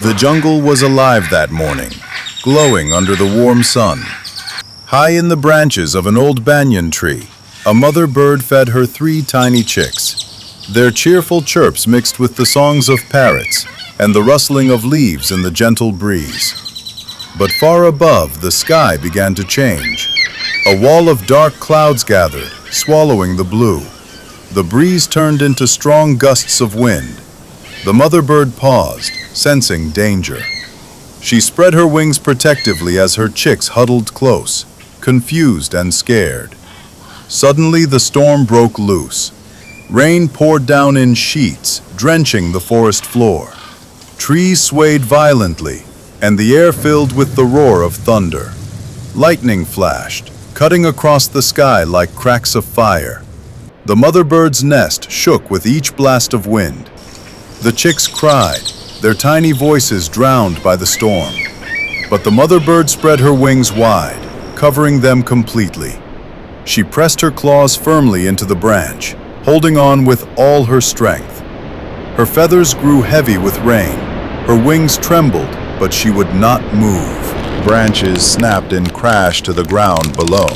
The jungle was alive that morning, glowing under the warm sun. High in the branches of an old banyan tree, a mother bird fed her 3 tiny chicks. Their cheerful chirps mixed with the songs of parrots and the rustling of leaves in the gentle breeze. But far above, the sky began to change. A wall of dark clouds gathered, swallowing the blue. The breeze turned into strong gusts of wind. The mother bird paused, sensing danger. She spread her wings protectively as her chicks huddled close, confused and scared. Suddenly, the storm broke loose. Rain poured down in sheets, drenching the forest floor. Trees swayed violently, and the air filled with the roar of thunder. Lightning flashed, cutting across the sky like cracks of fire. The mother bird's nest shook with each blast of wind. The chicks cried, their tiny voices drowned by the storm. But the mother bird spread her wings wide, covering them completely. She pressed her claws firmly into the branch, holding on with all her strength. Her feathers grew heavy with rain. Her wings trembled, but she would not move. Branches snapped and crashed to the ground below.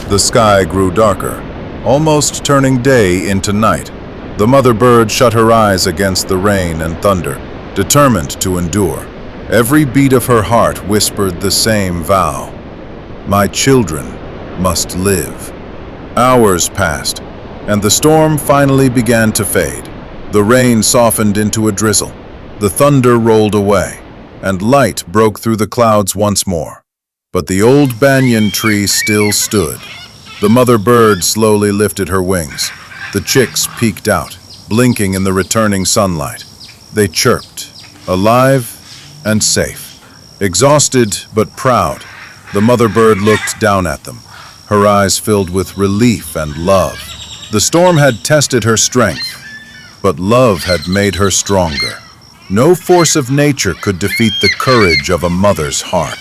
The sky grew darker, almost turning day into night. The mother bird shut her eyes against the rain and thunder, determined to endure. Every beat of her heart whispered the same vow: "My children must live." Hours passed, and the storm finally began to fade. The rain softened into a drizzle. The thunder rolled away, and light broke through the clouds once more. But the old banyan tree still stood. The mother bird slowly lifted her wings. The chicks peeked out, blinking in the returning sunlight. They chirped, alive and safe. Exhausted but proud, the mother bird looked down at them, her eyes filled with relief and love. The storm had tested her strength, but love had made her stronger. No force of nature could defeat the courage of a mother's heart.